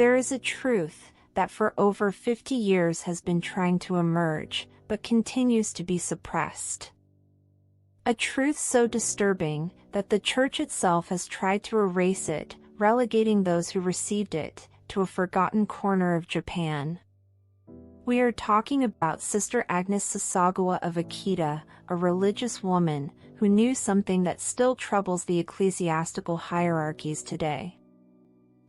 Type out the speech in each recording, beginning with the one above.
There is a truth that for over 50 years has been trying to emerge, but continues to be suppressed. A truth so disturbing that the Church itself has tried to erase it, relegating those who received it to a forgotten corner of Japan. We are talking about Sister Agnes Sasagawa of Akita, a religious woman who knew something that still troubles the ecclesiastical hierarchies today.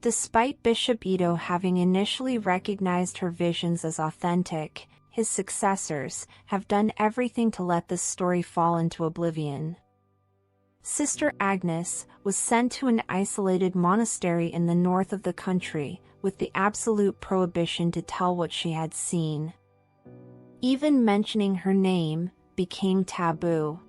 Despite Bishop Ito having initially recognized her visions as authentic, his successors have done everything to let this story fall into oblivion. Sister Agnes was sent to an isolated monastery in the north of the country, with the absolute prohibition to tell what she had seen. Even mentioning her name became taboo.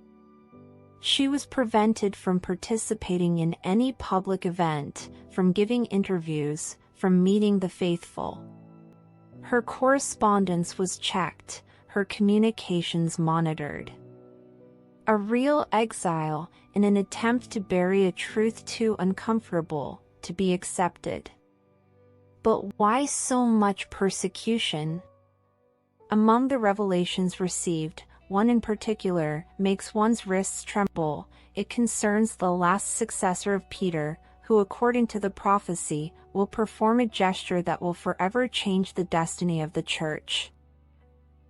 She was prevented from participating in any public event, from giving interviews, from meeting the faithful. Her correspondence was checked, her communications monitored. A real exile in an attempt to bury a truth too uncomfortable to be accepted. But why so much persecution? Among the revelations received, one in particular makes one's wrists tremble. It concerns the last successor of Peter, who according to the prophecy, will perform a gesture that will forever change the destiny of the Church.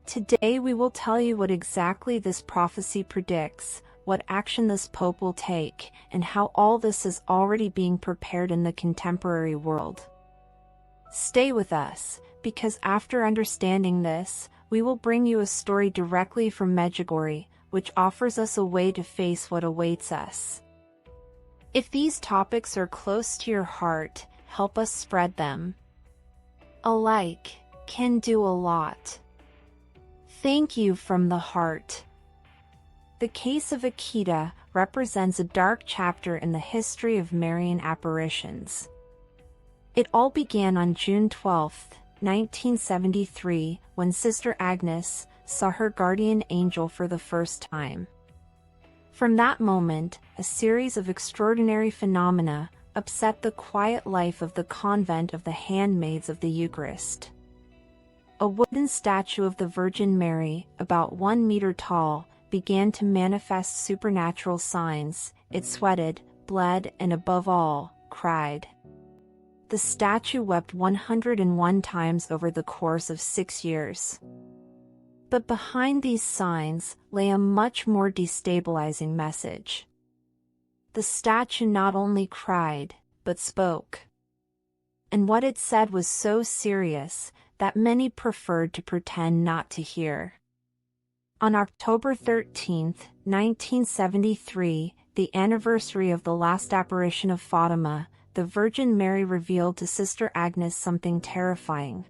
Today we will tell you what exactly this prophecy predicts, what action this Pope will take, and how all this is already being prepared in the contemporary world. Stay with us, because after understanding this, we will bring you a story directly from Medjugorje, which offers us a way to face what awaits us. If these topics are close to your heart, help us spread them. A like can do a lot. Thank you from the heart. The case of Akita represents a dark chapter in the history of Marian apparitions. It all began on June 12, 1973, when Sister Agnes saw her guardian angel for the first time. From that moment, a series of extraordinary phenomena upset the quiet life of the convent of the Handmaids of the Eucharist. A wooden statue of the Virgin Mary, about 1 meter tall, began to manifest supernatural signs. It sweated, bled, and above all, cried. The statue wept 101 times over the course of 6 years. But behind these signs lay a much more destabilizing message. The statue not only cried, but spoke. And what it said was so serious that many preferred to pretend not to hear. On October 13, 1973, the anniversary of the last apparition of Fatima, the Virgin Mary revealed to Sister Agnes something terrifying.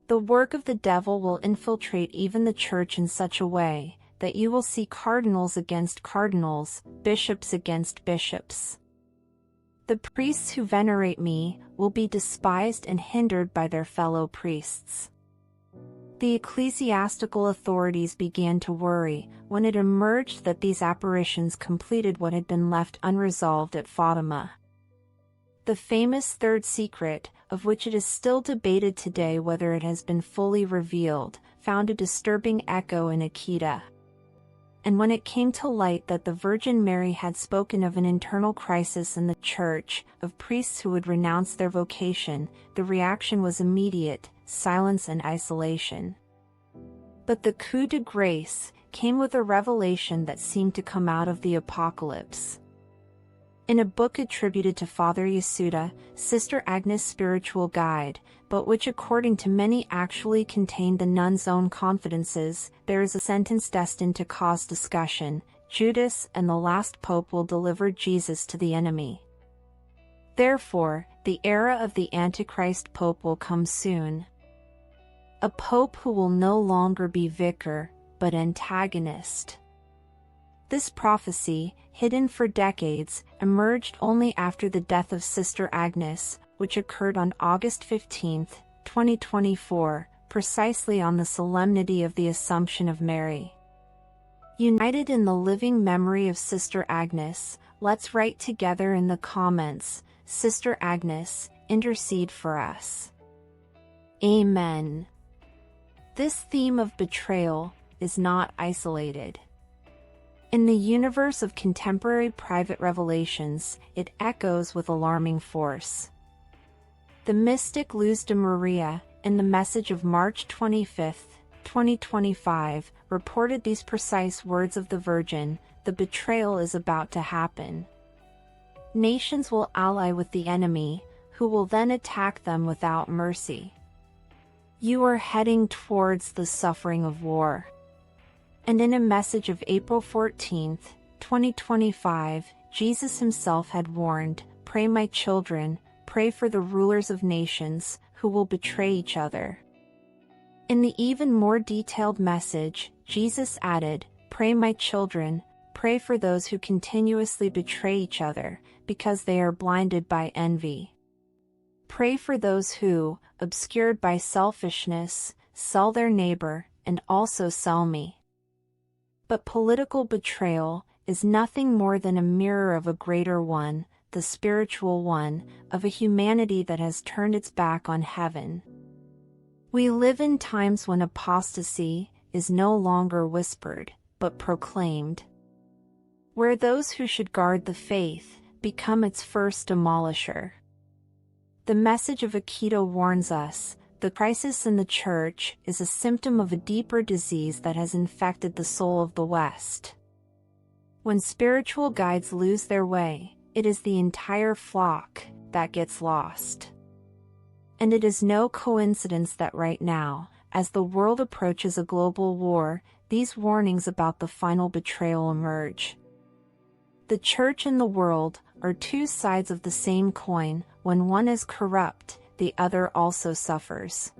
The work of the devil will infiltrate even the Church in such a way that you will see cardinals against cardinals, bishops against bishops. The priests who venerate me will be despised and hindered by their fellow priests. The ecclesiastical authorities began to worry when it emerged that these apparitions completed what had been left unresolved at Fatima. The famous third secret, of which it is still debated today whether it has been fully revealed, found a disturbing echo in Akita. And when it came to light that the Virgin Mary had spoken of an internal crisis in the Church, of priests who would renounce their vocation, the reaction was immediate: silence and isolation. But the coup de grace came with a revelation that seemed to come out of the apocalypse. In a book attributed to Father Yasuda, Sister Agnes' spiritual guide, but which according to many actually contained the nun's own confidences, there is a sentence destined to cause discussion: Judas and the last pope will deliver Jesus to the enemy. Therefore, the era of the Antichrist pope will come soon. A pope who will no longer be vicar, but antagonist. This prophecy, hidden for decades, emerged only after the death of Sister Agnes, which occurred on August 15, 2024, precisely on the solemnity of the Assumption of Mary. United in the living memory of Sister Agnes, let's write together in the comments: Sister Agnes, intercede for us. Amen. This theme of betrayal is not isolated. In the universe of contemporary private revelations, it echoes with alarming force. The mystic Luz de Maria, in the message of March 25, 2025, reported these precise words of the Virgin: "The betrayal is about to happen. Nations will ally with the enemy, who will then attack them without mercy. You are heading towards the suffering of war." And in a message of April 14, 2025, Jesus himself had warned, "Pray, my children, pray for the rulers of nations, who will betray each other." In the even more detailed message, Jesus added, "Pray, my children, pray for those who continuously betray each other, because they are blinded by envy. Pray for those who, obscured by selfishness, sell their neighbor, and also sell me." But political betrayal is nothing more than a mirror of a greater one, the spiritual one, of a humanity that has turned its back on heaven. We live in times when apostasy is no longer whispered, but proclaimed, where those who should guard the faith become its first demolisher. The message of Akita warns us, the crisis in the Church is a symptom of a deeper disease that has infected the soul of the West. When spiritual guides lose their way, it is the entire flock that gets lost. And it is no coincidence that right now, as the world approaches a global war, these warnings about the final betrayal emerge. The Church and the world are two sides of the same coin. When one is corrupt, the other also suffers.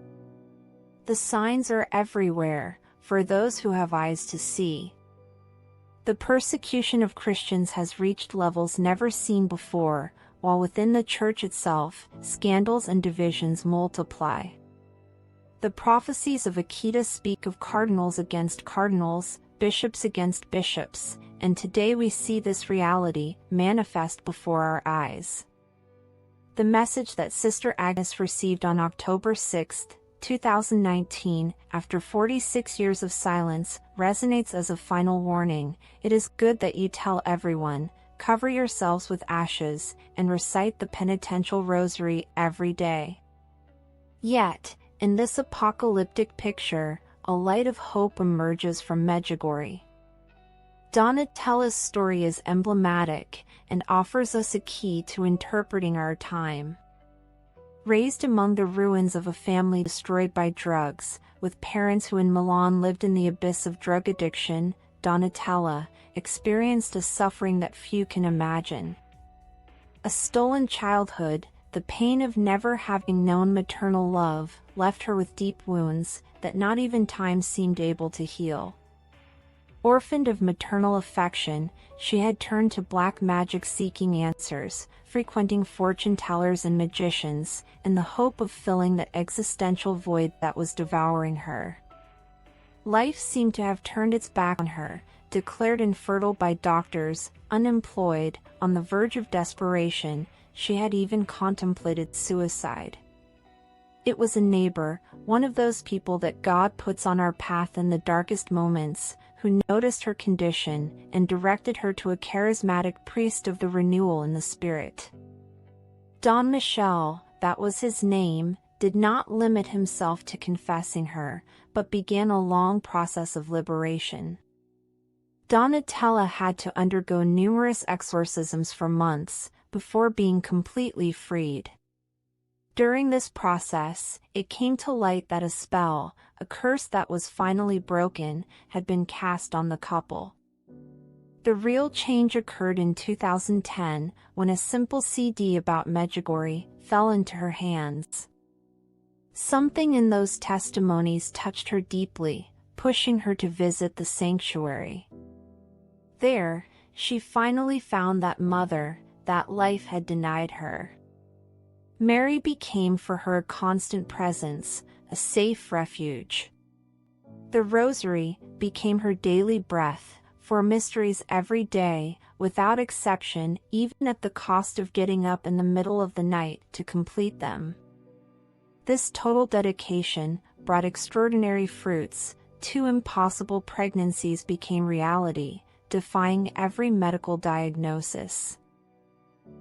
The signs are everywhere, for those who have eyes to see. The persecution of Christians has reached levels never seen before, while within the Church itself, scandals and divisions multiply. The prophecies of Akita speak of cardinals against cardinals, bishops against bishops, and today we see this reality manifest before our eyes. The message that Sister Agnes received on October 6, 2019, after 46 years of silence, resonates as a final warning. It is good that you tell everyone, cover yourselves with ashes, and recite the penitential rosary every day. Yet, in this apocalyptic picture, a light of hope emerges from Medjugorje. Donatella's story is emblematic and offers us a key to interpreting our time. Raised among the ruins of a family destroyed by drugs, with parents who in Milan lived in the abyss of drug addiction, Donatella experienced a suffering that few can imagine. A stolen childhood, the pain of never having known maternal love, left her with deep wounds that not even time seemed able to heal. Orphaned of maternal affection, she had turned to black magic seeking answers, frequenting fortune tellers and magicians, in the hope of filling the existential void that was devouring her. Life seemed to have turned its back on her, declared infertile by doctors, unemployed, on the verge of desperation. She had even contemplated suicide. It was a neighbor, one of those people that God puts on our path in the darkest moments, who noticed her condition and directed her to a charismatic priest of the renewal in the spirit. Don Michel, that was his name, did not limit himself to confessing her, but began a long process of liberation. Donatella had to undergo numerous exorcisms for months before being completely freed. During this process, it came to light that a spell, a curse that was finally broken, had been cast on the couple. The real change occurred in 2010, when a simple CD about Medjugorje fell into her hands. Something in those testimonies touched her deeply, pushing her to visit the sanctuary. There, she finally found that mother that life had denied her. Mary became for her a constant presence, a safe refuge. The rosary became her daily breath, 4 mysteries every day, without exception, even at the cost of getting up in the middle of the night to complete them. This total dedication brought extraordinary fruits. 2 impossible pregnancies became reality, defying every medical diagnosis.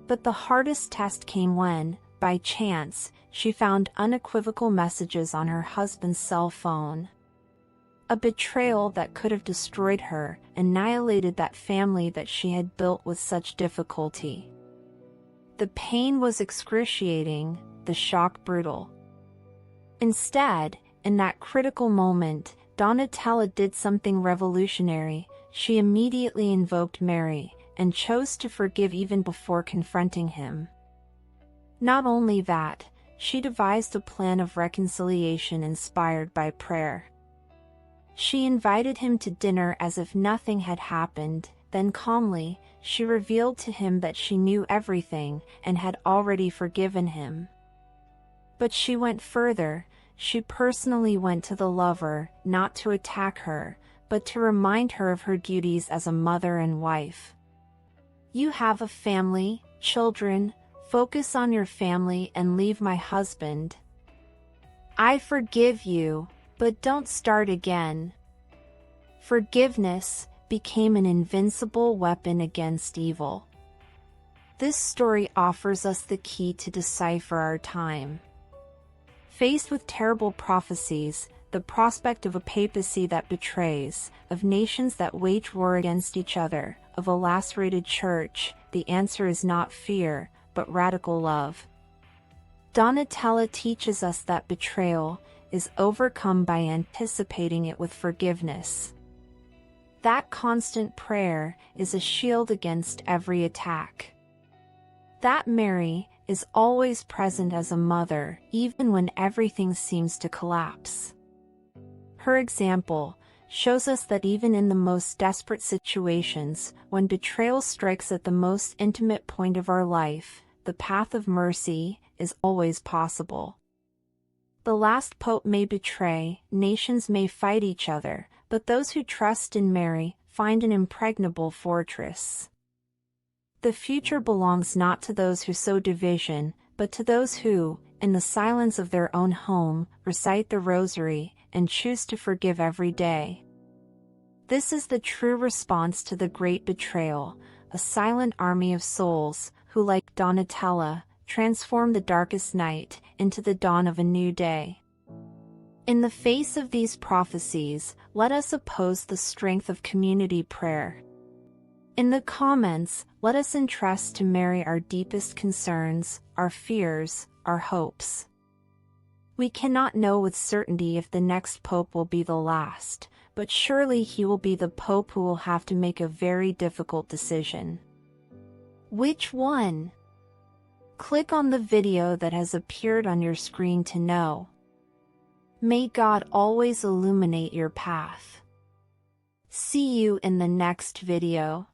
But the hardest test came when, by chance, she found unequivocal messages on her husband's cell phone. A betrayal that could have destroyed her, annihilated that family that she had built with such difficulty. The pain was excruciating, the shock brutal. Instead, in that critical moment, Donatella did something revolutionary. She immediately invoked Mary, and chose to forgive even before confronting him. Not only that, she devised a plan of reconciliation inspired by prayer. She invited him to dinner as if nothing had happened, then calmly, she revealed to him that she knew everything and had already forgiven him. But she went further. She personally went to the lover, not to attack her, but to remind her of her duties as a mother and wife. You have a family, children, focus on your family and leave my husband. I forgive you, but don't start again. Forgiveness became an invincible weapon against evil. This story offers us the key to decipher our time. Faced with terrible prophecies, the prospect of a papacy that betrays, of nations that wage war against each other, of a lacerated church, the answer is not fear, but radical love. Donatella teaches us that betrayal is overcome by anticipating it with forgiveness. That constant prayer is a shield against every attack. That Mary is always present as a mother, even when everything seems to collapse. Her example shows us that even in the most desperate situations, when betrayal strikes at the most intimate point of our life, the path of mercy is always possible. The last pope may betray, nations may fight each other, but those who trust in Mary find an impregnable fortress. The future belongs not to those who sow division, but to those who, in the silence of their own home, recite the rosary and choose to forgive every day. This is the true response to the great betrayal, a silent army of souls who, like Donatella, transform the darkest night into the dawn of a new day. In the face of these prophecies, let us oppose the strength of community prayer. In the comments, let us entrust to Mary our deepest concerns, our fears, our hopes. We cannot know with certainty if the next pope will be the last, but surely he will be the pope who will have to make a very difficult decision. Which one? Click on the video that has appeared on your screen to know. May God always illuminate your path. See you in the next video.